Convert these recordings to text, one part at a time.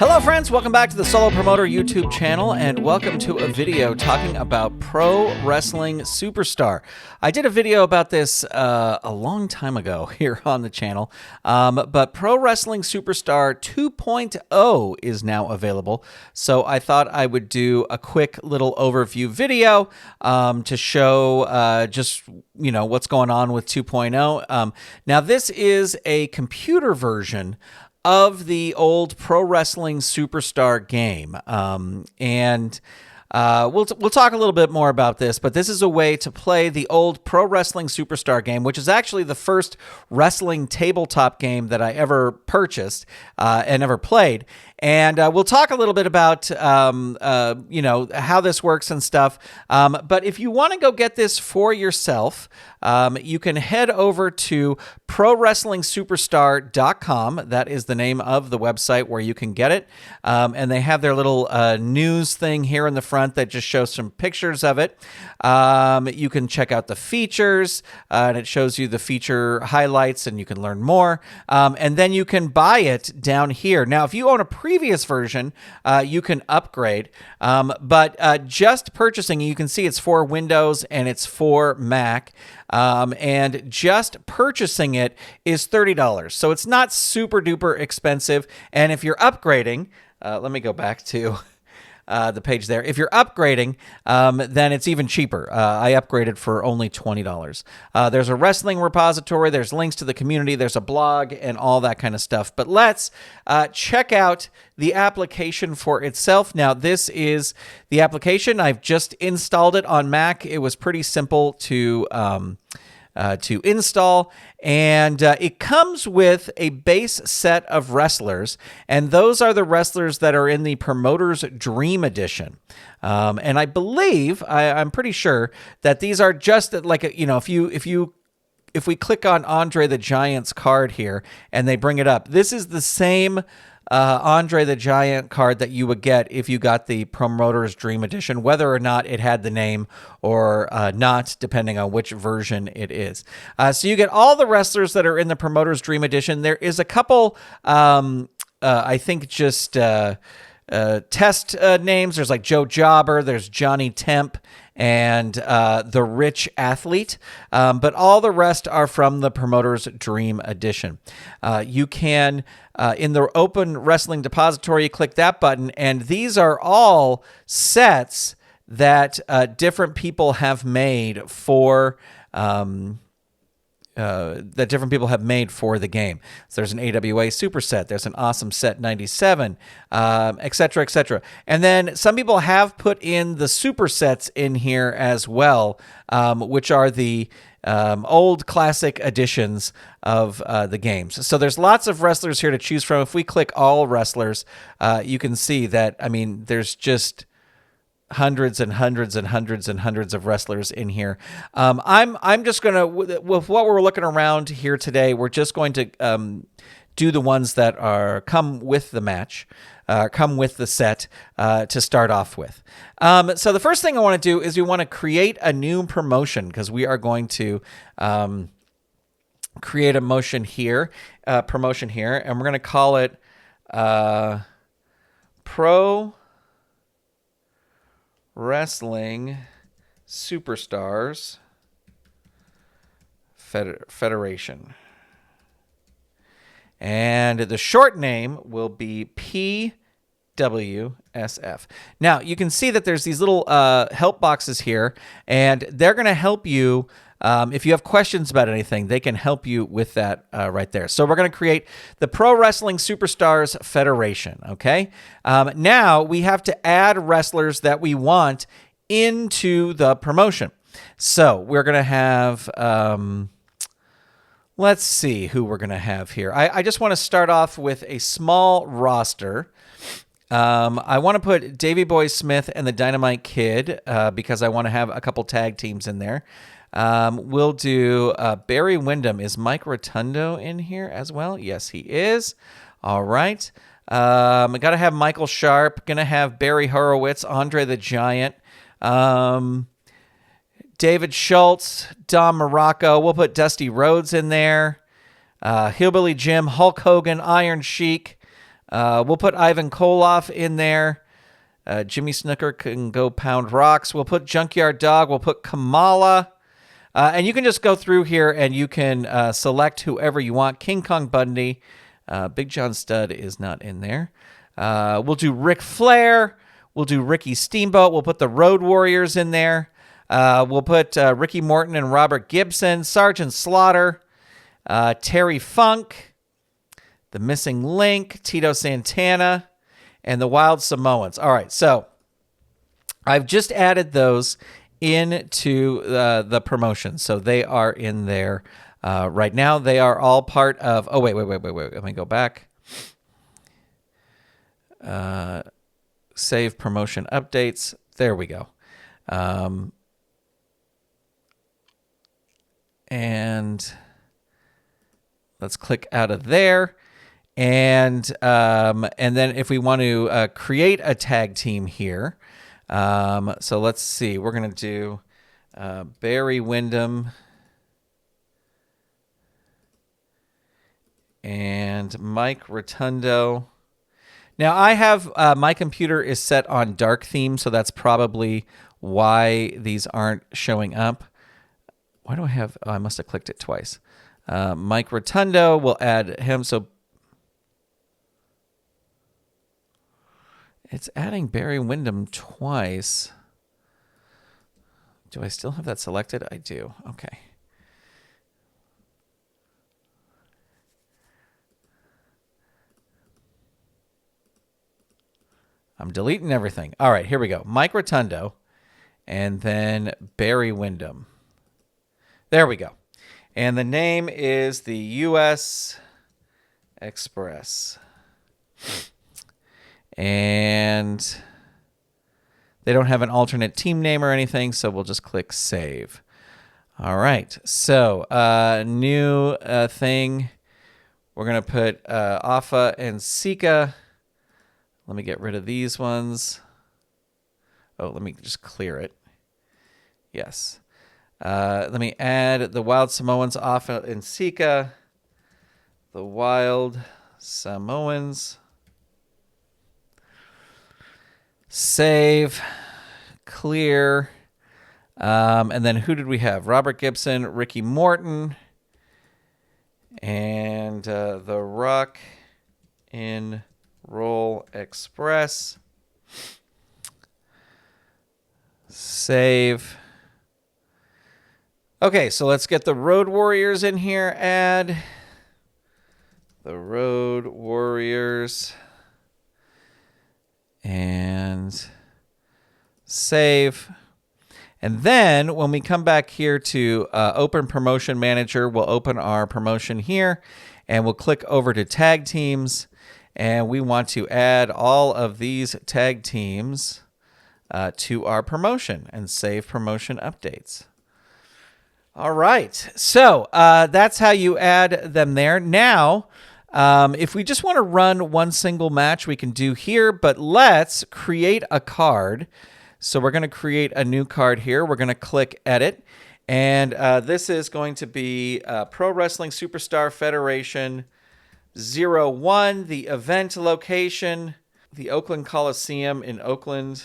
Hello friends, welcome back to the Solo Promoter YouTube channel and welcome to a video talking about Pro Wrestling Superstar. I did a video about this a long time ago here on the channel, but Pro Wrestling Superstar 2.0 is now available, so I thought I would do a quick little overview video to show just what's going on with 2.0. Now this is a computer version of the old Pro Wrestling Superstar game. We'll talk a little bit more about this, but this is a way to play the old Pro Wrestling Superstar game, which is actually the first wrestling tabletop game that I ever purchased and ever played. And we'll talk a little bit about, how this works and stuff. But if you want to go get this for yourself, you can head over to ProWrestlingSuperstar.com. That is the name of the website where you can get it. And they have their little news thing here in the front that just shows some pictures of it. You can check out the features, and it shows you the feature highlights, and you can learn more. And then you can buy it down here. Now, if you own a previous version, you can upgrade. But just purchasing, you can see it's for Windows and it's for Mac. And just purchasing it is $30. So it's not super duper expensive. And if you're upgrading, let me go back to the page there. If you're upgrading, then it's even cheaper. I upgraded for only $20. There's a wrestling repository. There's links to the community. There's a blog and all that kind of stuff. But let's check out the application for itself. Now, this is the application. I've just installed it on Mac. It was pretty simple to install, and it comes with a base set of wrestlers, and those are the wrestlers that are in the Promoter's Dream Edition. And I believe, I'm pretty sure that these are just like, if we click on Andre the Giant's card here and they bring it up, this is the same Andre the Giant card that you would get if you got the Promoter's Dream Edition, whether or not it had the name or not, depending on which version it is. So you get all the wrestlers that are in the Promoter's Dream Edition. There is a couple, I think, just test names. There's like Joe Jobber, there's Johnny Temp, and the Rich Athlete. But all the rest are from the Promoter's Dream Edition. You can, in the Open Wrestling Depository, you click that button, and these are all sets that different people have made for the game. So there's an AWA Superset, there's an Awesome Set 97, etc., etc. And then some people have put in the supersets in here as well, which are the old classic editions of the games. So there's lots of wrestlers here to choose from. If we click all wrestlers, you can see that, there's just hundreds and hundreds and hundreds and hundreds of wrestlers in here. I'm just going to, with what we're looking around here today, we're just going to do the ones that come with the match, come with the set to start off with. So the first thing I want to do is we want to create a new promotion, because we are going to create a promotion here, and we're going to call it Pro Wrestling Superstars Federation. And the short name will be PWSF. Now, you can see that there's these little help boxes here, and they're going to help you. If you have questions about anything, they can help you with that right there. So we're going to create the Pro Wrestling Superstars Federation, okay? Now we have to add wrestlers that we want into the promotion. So we're going to have, let's see who we're going to have here. I just want to start off with a small roster. I want to put Davey Boy Smith and the Dynamite Kid because I want to have a couple tag teams in there. We'll do Barry Windham. Is Mike Rotundo in here as well? Yes, he is. All right. I got to have Michael Sharp. Going to have Barry Horowitz, Andre the Giant, David Schultz, Don Morocco. We'll put Dusty Rhodes in there. Hillbilly Jim, Hulk Hogan, Iron Sheik, We'll put Ivan Koloff in there. Jimmy Snooker can go pound rocks. We'll put Junkyard Dog. We'll put Kamala. And you can just go through here and you can select whoever you want. King Kong Bundy. Big John Studd is not in there. We'll do Ric Flair. We'll do Ricky Steamboat. We'll put the Road Warriors in there. We'll put Ricky Morton and Robert Gibson. Sergeant Slaughter. Terry Funk. The Missing Link. Tito Santana. And the Wild Samoans. All right, so I've just added those into the promotion. So they are in there right now. They are all part of... Oh, wait. Let me go back. Save promotion updates. There we go. And let's click out of there. And then if we want to create a tag team here, so let's see. We're going to do Barry Windham and Mike Rotundo. Now, I have my computer is set on dark theme, so that's probably why these aren't showing up. Why do I have... Oh, I must have clicked it twice. Mike Rotundo, we'll add him. So it's adding Barry Windham twice. Do I still have that selected? I do. Okay. I'm deleting everything. All right, here we go. Mike Rotundo and then Barry Windham. There we go. And the name is the U.S. Express. And they don't have an alternate team name or anything, so we'll just click save. All right, so new thing. We're going to put Afa and Sika. Let me get rid of these ones. Oh, let me just clear it. Yes. Let me add the Wild Samoans, Afa and Sika. The Wild Samoans. Save. Clear. And then who did we have? Robert Gibson, Ricky Morton, and the Rock in Roll Express. Save. Okay, so let's get the Road Warriors in here. Add the Road Warriors. And save. And then when we come back here to open promotion manager, we'll open our promotion here and we'll click over to tag teams. And we want to add all of these tag teams to our promotion and save promotion updates. All right. So that's how you add them there. Now, if we just want to run one single match, we can do here. But let's create a card. So we're going to create a new card here. We're going to click edit. And this is going to be Pro Wrestling Superstar Federation 01, the event location, the Oakland Coliseum in Oakland,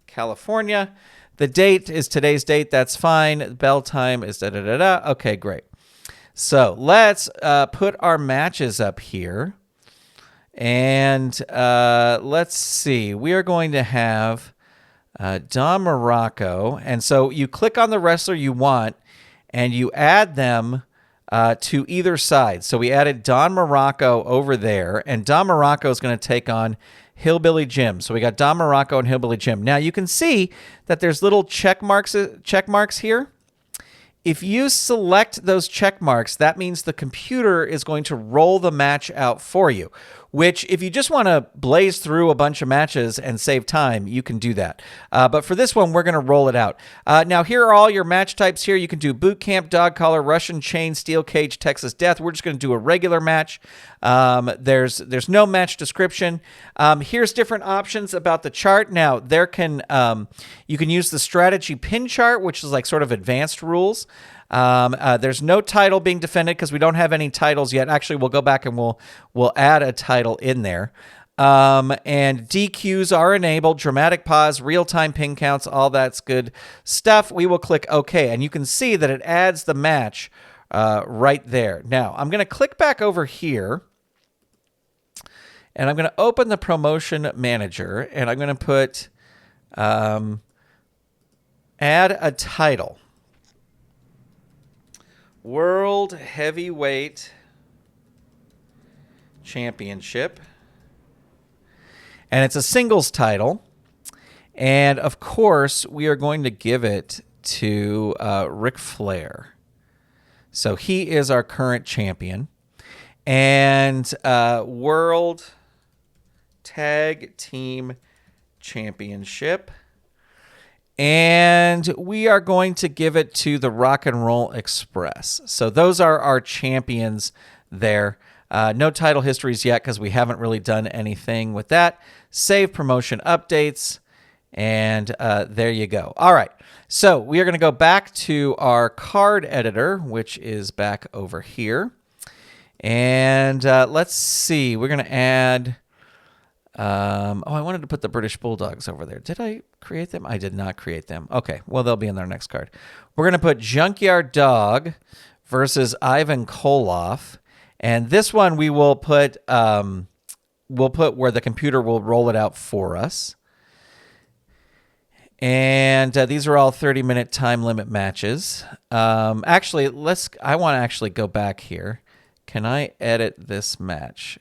California. The date is today's date. That's fine. Bell time is da-da-da-da. Okay, great. So let's put our matches up here. And let's see. We are going to have Don Morocco. And so you click on the wrestler you want, and you add them to either side. So we added Don Morocco over there, and Don Morocco is going to take on Hillbilly Jim. So we got Don Morocco and Hillbilly Jim. Now you can see that there's little check marks here. If you select those check marks, that means the computer is going to roll the match out for you, which if you just want to blaze through a bunch of matches and save time, you can do that. But for this one, we're going to roll it out. Now, here are all your match types here. You can do boot camp, dog collar, Russian chain, steel cage, Texas death. We're just going to do a regular match. There's no match description. Here's different options about the chart. Now, you can use the strategy pin chart, which is like sort of advanced rules. There's no title being defended because we don't have any titles yet. Actually, we'll go back and we'll add a title in there. And DQs are enabled, dramatic pause, real-time pin counts, all that's good stuff. We will click OK, and you can see that it adds the match right there. Now, I'm going to click back over here, and I'm going to open the promotion manager, and I'm going to put add a title. World Heavyweight Championship. And it's a singles title. And, of course, we are going to give it to Ric Flair. So he is our current champion. And World Tag Team Championship. And we are going to give it to the Rock and Roll Express. So those are our champions there. No title histories yet because we haven't really done anything with that. Save promotion updates. And there you go. All right. So we are going to go back to our card editor, which is back over here. And let's see. We're going to add... I wanted to put the British Bulldogs over there. Did I create them? I did not create them. Okay. Well, they'll be in their next card. We're going to put Junkyard Dog versus Ivan Koloff. And this one we will put where the computer will roll it out for us. And these are all 30-minute time limit matches. Actually, I want to actually go back here. Can I edit this match?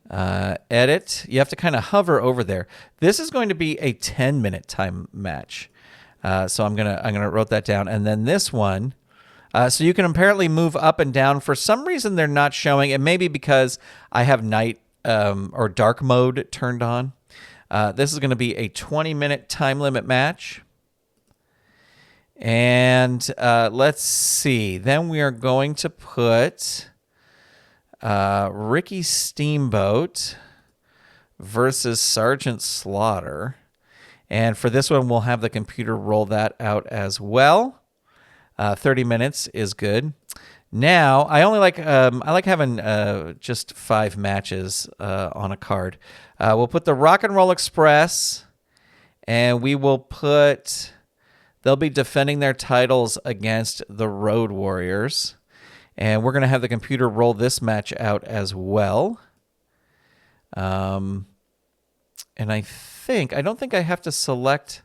Edit. You have to kind of hover over there. This is going to be a 10-minute time match. So I'm gonna write that down. And then this one. So you can apparently move up and down. For some reason, they're not showing. It may be because I have night or dark mode turned on. This is going to be a 20-minute time limit match. And let's see. Then we are going to put Ricky Steamboat versus Sergeant Slaughter. And for this one, we'll have the computer roll that out as well. 30 minutes is good. Now, I like having just 5 matches on a card. We'll put the Rock and Roll Express, and we will put... They'll be defending their titles against the Road Warriors. And we're going to have the computer roll this match out as well. And I don't think I have to select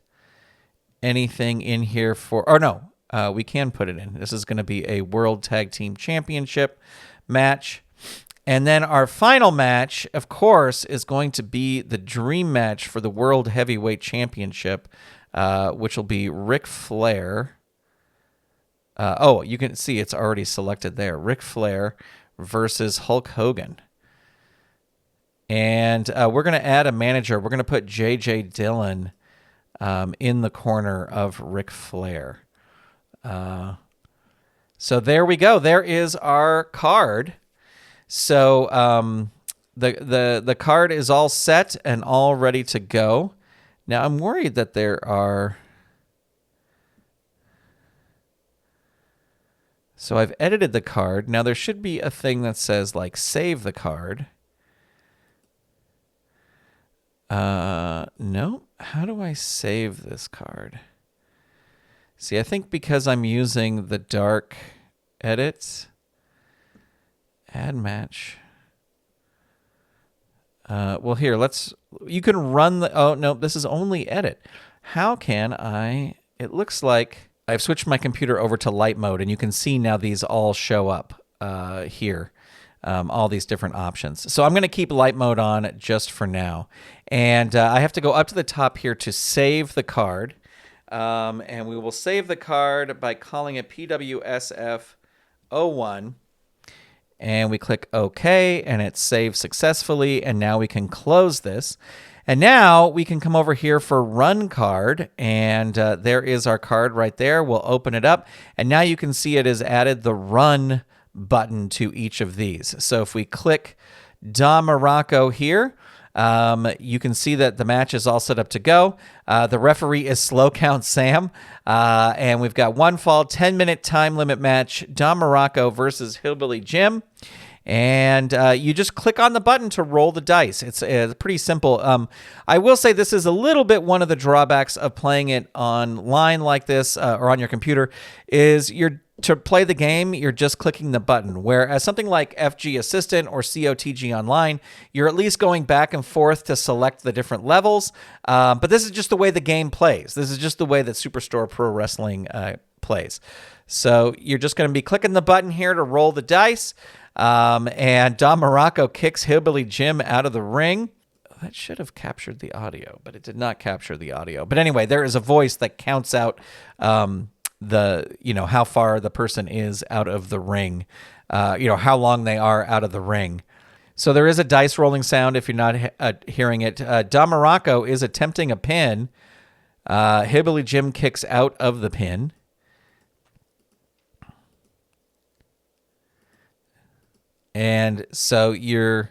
anything in here for... Or no. We can put it in. This is going to be a World Tag Team Championship match. And then our final match, of course, is going to be the dream match for the World Heavyweight Championship, which will be Ric Flair. You can see it's already selected there. Ric Flair versus Hulk Hogan. And we're going to add a manager. We're going to put J.J. Dillon in the corner of Ric Flair. So there we go. There is our card. So the card is all set and all ready to go. Now I'm worried that there are... So I've edited the card. Now there should be a thing that says like save the card. No. How do I save this card? See, I think because I'm using the dark edit, add match. Well, here, you can run oh, no, this is only edit. How can it looks like I've switched my computer over to light mode, and you can see now these all show up here, all these different options. So I'm going to keep light mode on just for now. And I have to go up to the top here to save the card. And we will save the card by calling it PWSF01. And we click OK, and it saves successfully. And now we can close this. And now we can come over here for Run Card. And there is our card right there. We'll open it up. And now you can see it has added the Run button to each of these. So if we click Don Morocco here, you can see that the match is all set up to go. The referee is Slow Count Sam. And we've got one fall, 10-minute time limit match, Don Morocco versus Hillbilly Jim. and you just click on the button to roll the dice. It's pretty simple. I will say this is a little bit one of the drawbacks of playing it online like this or on your computer is to play the game, you're just clicking the button. Whereas something like FG Assistant or COTG Online, you're at least going back and forth to select the different levels. But this is just the way the game plays. This is just the way that Superstore Pro Wrestling plays. So you're just going to be clicking the button here to roll the dice. And Don Morocco kicks Hillbilly Jim out of the ring. That should have captured the audio, but it did not capture the audio. But anyway, there is a voice that counts out how far the person is out of the ring, how long they are out of the ring. So there is a dice rolling sound if you're not hearing it. Don Morocco is attempting a pin. Hillbilly Jim kicks out of the pin. And so you're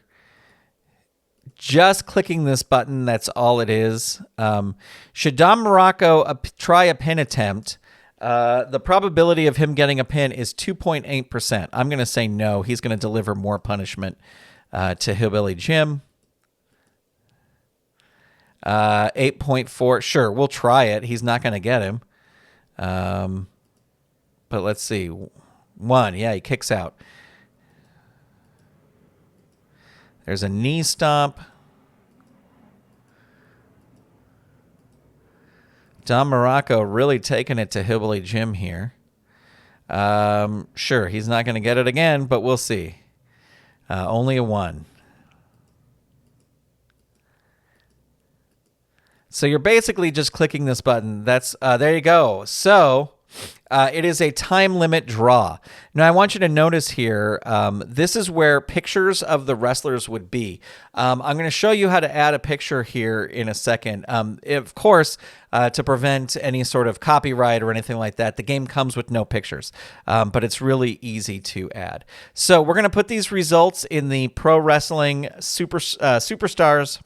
just clicking this button. That's all it is. Should Don Morocco try a pin attempt, the probability of him getting a pin is 2.8%. I'm going to say no. He's going to deliver more punishment to Hillbilly Jim. 8.4. Sure, we'll try it. He's not going to get him. But let's see. 1. Yeah, he kicks out. There's a knee stomp. Don Morocco really taking it to Hillbilly Jim here. Sure, he's not going to get it again, but we'll see. Only a 1. So you're basically just clicking this button. That's there you go. So it is a time limit draw. Now I want you to notice here, this is where pictures of the wrestlers would be. I'm going to show you how to add a picture here in a second. Of course, to prevent any sort of copyright or anything like that, the game comes with no pictures, but it's really easy to add. So we're going to put these results in the Pro Wrestling Superstars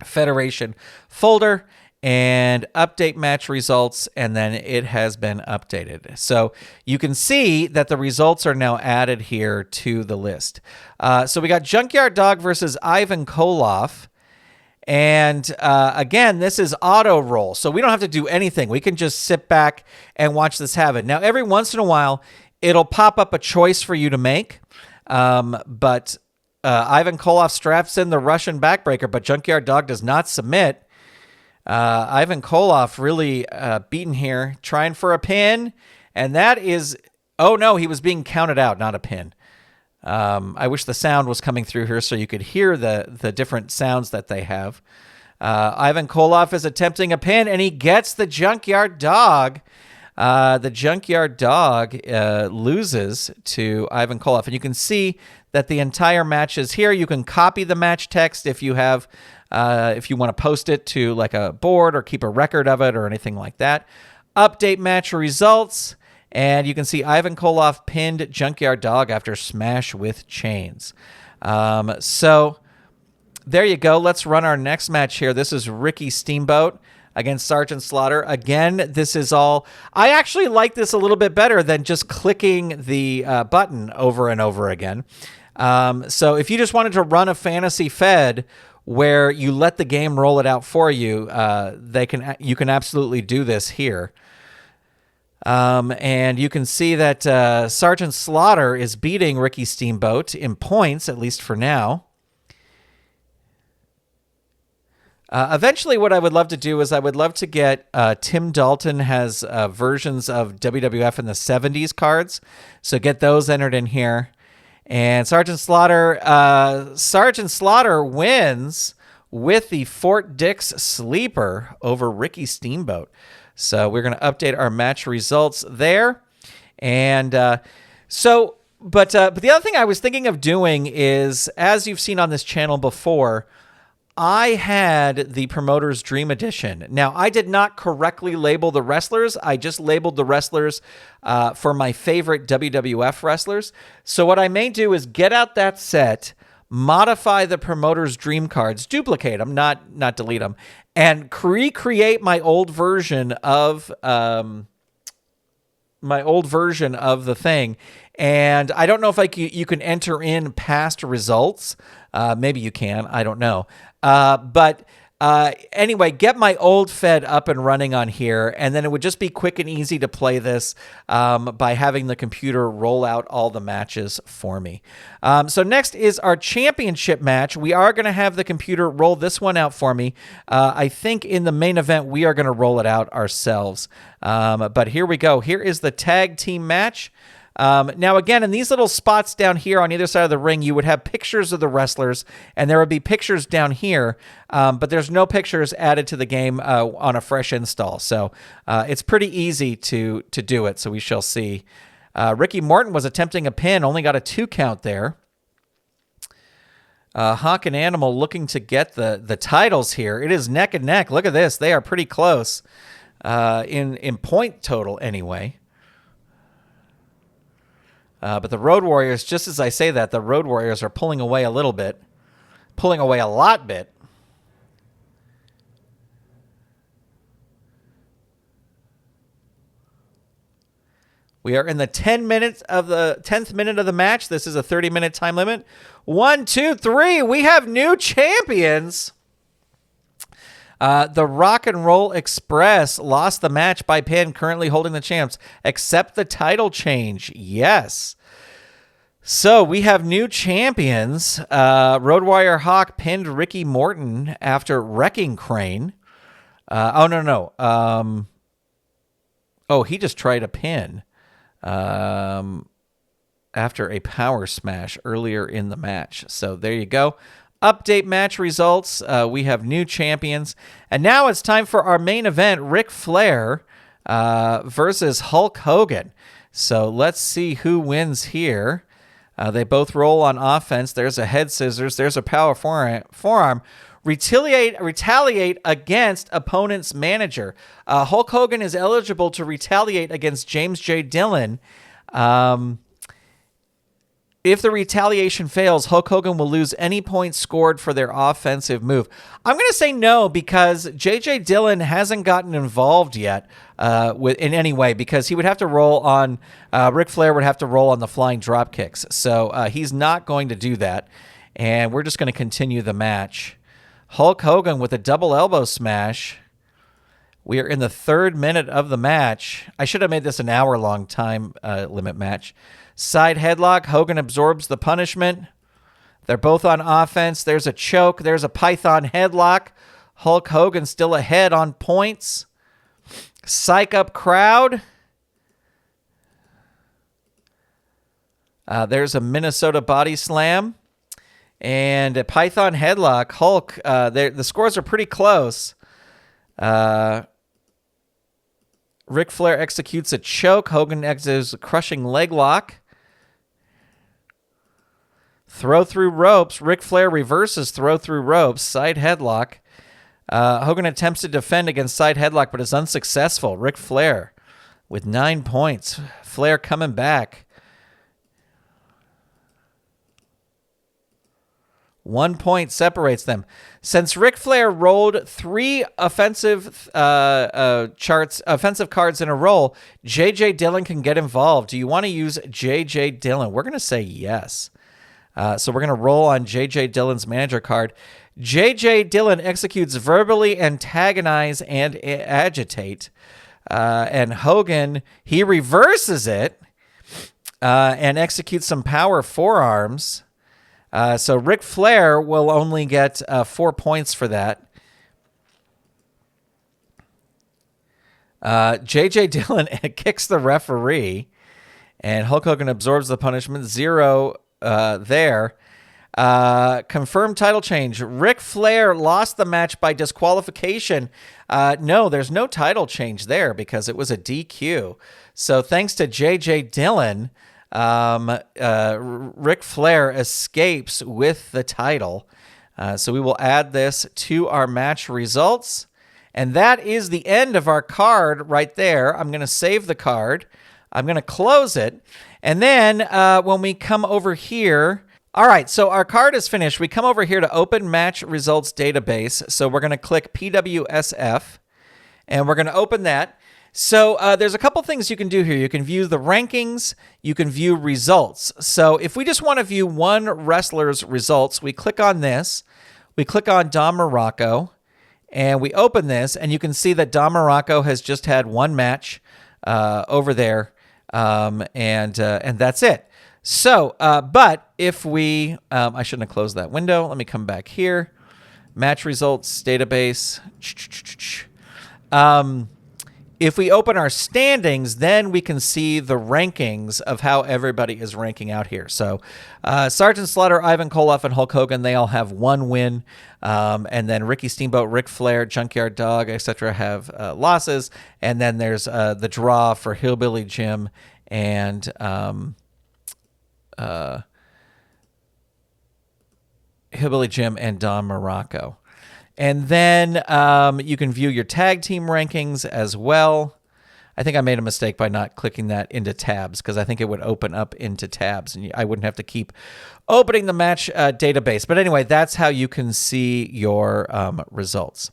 Federation folder and update match results, and then it has been updated. So you can see that the results are now added here to the list. So we got Junkyard Dog versus Ivan Koloff. And again, this is auto roll, so we don't have to do anything. We can just sit back and watch this happen. Now, every once in a while, it'll pop up a choice for you to make, but Ivan Koloff straps in the Russian backbreaker, but Junkyard Dog does not submit. Ivan Koloff really beaten here, trying for a pin, and that is, oh no, he was being counted out, not a pin. I wish the sound was coming through here so you could hear the different sounds that they have. Ivan Koloff is attempting a pin, and he gets the Junkyard Dog. The Junkyard Dog loses to Ivan Koloff, and you can see that the entire match is here. You can copy the match text if you have, if you want to post it to like a board or keep a record of it or anything like that. Update match results. And you can see Ivan Koloff pinned Junkyard Dog after smash with chains. So there you go. Let's run our next match here. This is Ricky Steamboat against Sergeant Slaughter. Again, this is all... I actually like this a little bit better than just clicking the button over and over again. So if you just wanted to run a fantasy fed where you let the game roll it out for you, you can absolutely do this here. And you can see that Sergeant Slaughter is beating Ricky Steamboat in points, at least for now. Eventually, what I would love to do is I would love to get Tim Dalton has versions of WWF in the 70s cards. So get those entered in here. And Sergeant Slaughter wins with the Fort Dix Sleeper over Ricky Steamboat. So we're going to update our match results there. And but the other thing I was thinking of doing is, as you've seen on this channel before, I had the Promoter's Dream Edition. Now, I did not correctly label the wrestlers. I just labeled the wrestlers for my favorite WWF wrestlers. So what I may do is get out that set, modify the Promoter's Dream cards, duplicate them, not delete them, and recreate my old version of the thing, And I don't know if you can enter in past results. Maybe you can. I don't know. But anyway, get my old Fed up and running on here, and then it would just be quick and easy to play this by having the computer roll out all the matches for me. So next is our championship match. We are going to have the computer roll this one out for me. I think in the main event, we are going to roll it out ourselves. But here we go. Here is the tag team match. Now, again, in these little spots down here on either side of the ring, you would have pictures of the wrestlers, and there would be pictures down here, but there's no pictures added to the game on a fresh install. So it's pretty easy to do it, so we shall see. Ricky Morton was attempting a pin, only got a 2 count there. Hawk and Animal looking to get the titles here. It is neck and neck. Look at this. They are pretty close in point total anyway. But the Road Warriors, just as I say that, the Road Warriors are pulling away a little bit. Pulling away a lot bit. We are in the 10 minutes of the 10th minute of the match. This is a 30-minute time limit. 1, 2, 3. We have new champions. The Rock and Roll Express lost the match by pin, currently holding the champs. Accept the title change. Yes. So we have new champions. Road Warrior Hawk pinned Ricky Morton after Wrecking Crane. No. He just tried a pin after a power smash earlier in the match. So there you go. Update match results. We have new champions. And now it's time for our main event, Ric Flair versus Hulk Hogan. So let's see who wins here. They both roll on offense. There's a head scissors. There's a power forearm. Retaliate against opponent's manager. Hulk Hogan is eligible to retaliate against James J. Dillon. If the retaliation fails, Hulk Hogan will lose any points scored for their offensive move. I'm going to say no because J.J. Dillon hasn't gotten involved yet in any way because he would have to roll on, Ric Flair would have to roll on the flying drop kicks. So he's not going to do that. And we're just going to continue the match. Hulk Hogan with a double elbow smash. We are in the 3rd minute of the match. I should have made this an hour-long time limit match. Side headlock. Hogan absorbs the punishment. They're both on offense. There's a choke. There's a Python headlock. Hulk Hogan still ahead on points. Psych up crowd. There's a Minnesota body slam. And a Python headlock. Hulk, the scores are pretty close. Ric Flair executes a choke. Hogan executes a crushing leg lock. Throw through ropes. Ric Flair reverses throw through ropes. Side headlock. Hogan attempts to defend against side headlock, but is unsuccessful. Ric Flair with 9 points. Flair coming back. 1 point separates them. Since Ric Flair rolled 3 offensive cards in a row, J.J. Dillon can get involved. Do you want to use J.J. Dillon? We're going to say yes. So we're going to roll on J.J. Dillon's manager card. J.J. Dillon executes verbally antagonize and agitate. And Hogan, he reverses it and executes some power forearms. So Ric Flair will only get 4 points for that. J.J. Dillon kicks the referee, and Hulk Hogan absorbs the punishment. 0 there. Confirmed title change. Ric Flair lost the match by disqualification. No, there's no title change there because it was a DQ. So thanks to J.J. Dillon, Ric Flair escapes with the title. So we will add this to our match results. And that is the end of our card right there. I'm going to save the card. I'm going to close it. And then when we come over here, all right, so our card is finished. We come over here to Open Match Results Database. So we're going to click PWSF, and we're going to open that. So there's a couple things you can do here. You can view the rankings. You can view results. So if we just want to view one wrestler's results, we click on this. We click on Don Morocco, and we open this, and you can see that Don Morocco has just had one match over there, and that's it. So, but if we, I shouldn't have closed that window. Let me come back here. Match results database. If we open our standings, then we can see the rankings of how everybody is ranking out here. So Sergeant Slaughter, Ivan Koloff, and Hulk Hogan, they all have one win. And then Ricky Steamboat, Ric Flair, Junkyard Dog, etc. have losses. And then there's the draw for Hillbilly Jim and Don Morocco. And then you can view your tag team rankings as well. I think I made a mistake by not clicking that into tabs because I think it would open up into tabs and I wouldn't have to keep opening the match database. But anyway, that's how you can see your results.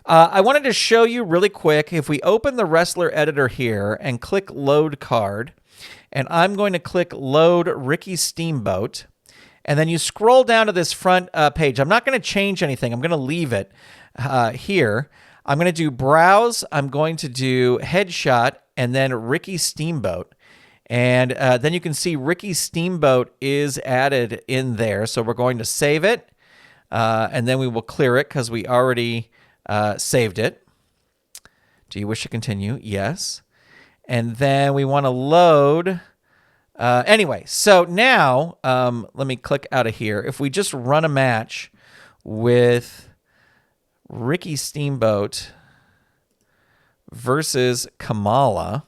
I wanted to show you really quick, if we open the wrestler editor here and click load card, and I'm going to click load Ricky Steamboat. And then you scroll down to this front page. I'm not going to change anything. I'm going to leave it here. I'm going to do browse. I'm going to do headshot and then Ricky Steamboat. And then you can see Ricky Steamboat is added in there. So we're going to save it. And then we will clear it because we already saved it. Do you wish to continue? Yes. And then we want to load... anyway, so now let me click out of here. If we just run a match with Ricky Steamboat versus Kamala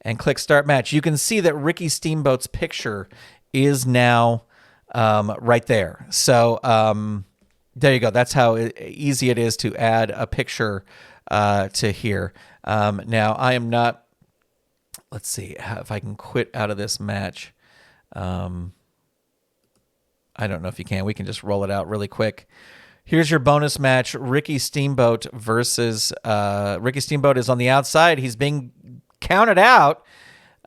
and click start match, you can see that Ricky Steamboat's picture is now right there. So there you go. That's how easy it is to add a picture to here. Now, I am not... Let's see if I can quit out of this match. I don't know if you can. We can just roll it out really quick. Here's your bonus match. Ricky Steamboat versus... Ricky Steamboat is on the outside. He's being counted out.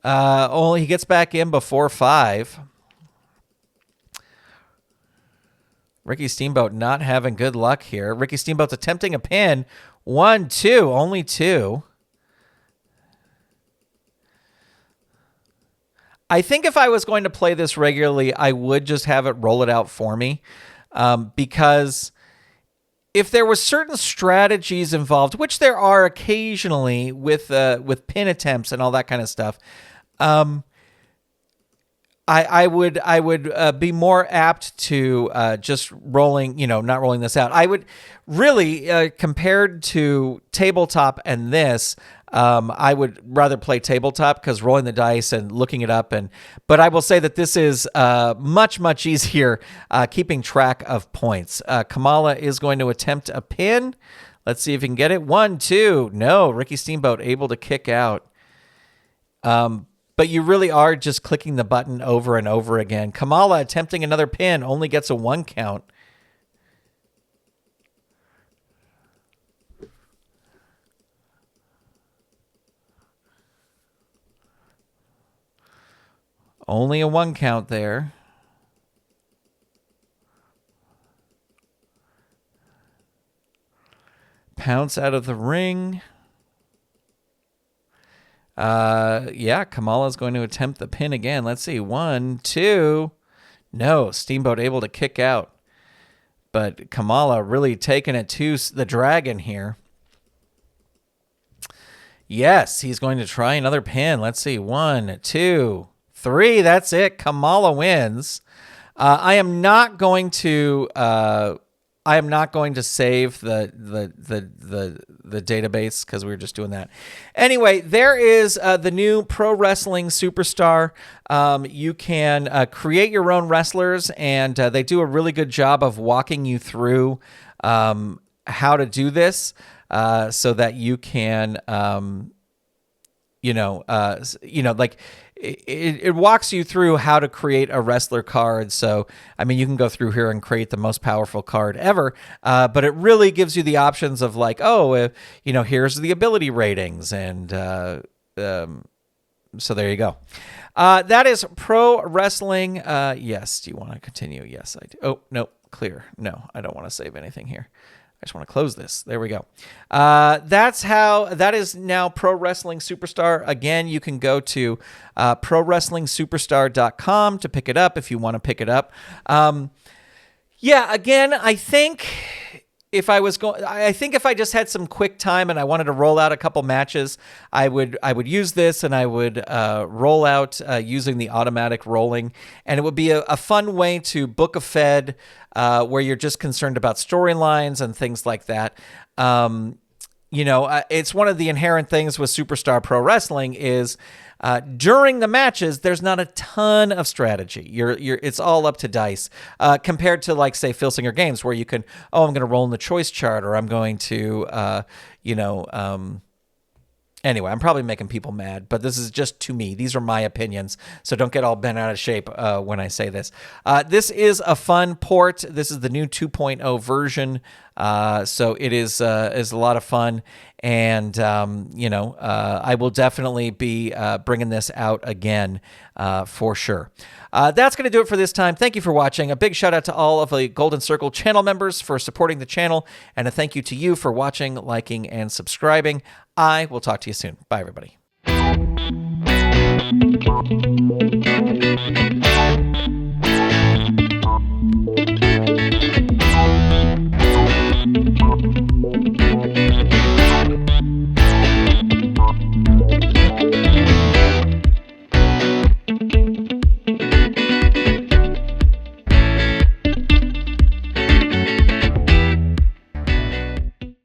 Only he gets back in before 5. Ricky Steamboat not having good luck here. Ricky Steamboat's attempting a pin. 1, 2. Only 2. I think if I was going to play this regularly, I would just have it roll it out for me, because if there were certain strategies involved, which there are occasionally with pin attempts and all that kind of stuff, I would be more apt to just rolling, not rolling this out. I would really, compared to tabletop and this, I would rather play tabletop because rolling the dice and looking it up. But I will say that this is much, much easier keeping track of points. Kamala is going to attempt a pin. Let's see if he can get it. 1, 2. No, Ricky Steamboat able to kick out. But you really are just clicking the button over and over again. Kamala attempting another pin only gets a 1 count. Only a 1 count there. Pounce out of the ring. Yeah, Kamala's going to attempt the pin again. Let's see. 1, 2. No, Steamboat able to kick out. But Kamala really taking it to the Dragon here. Yes, he's going to try another pin. Let's see. 1, 2, 3. That's it. Kamala wins. I am not going to save the database because we were just doing that. Anyway, there is the new Pro Wrestling Superstar. You can create your own wrestlers, and they do a really good job of walking you through how to do this so that you can, like it walks you through how to create a wrestler card. So, I mean, you can go through here and create the most powerful card ever, but it really gives you the options of like, here's the ability ratings. And so there you go. That is pro wrestling. Yes. Do you want to continue? Yes, I do. Oh, no, clear. No, I don't want to save anything here. I just want to close this. There we go. That is now Pro Wrestling Superstar. Again, you can go to prowrestlingsuperstar.com to pick it up if you want to pick it up. Again, I think if I just had some quick time and I wanted to roll out a couple matches, I would use this, and I would roll out using the automatic rolling, and it would be a fun way to book a Fed where you're just concerned about storylines and things like that. It's one of the inherent things with Superstar Pro Wrestling is during the matches, there's not a ton of strategy. It's all up to dice compared to, like, say, Filsinger Games, where you can, I'm going to roll in the choice chart, or I'm going to, Anyway, I'm probably making people mad, but this is just to me. These are my opinions, so don't get all bent out of shape when I say this. This is a fun port. This is the new 2.0 version, so it is a lot of fun, and I will definitely be bringing this out again for sure. That's going to do it for this time. Thank you for watching. A big shout out to all of the Golden Circle channel members for supporting the channel, and a thank you to you for watching, liking, and subscribing. I will talk to you soon. Bye, everybody.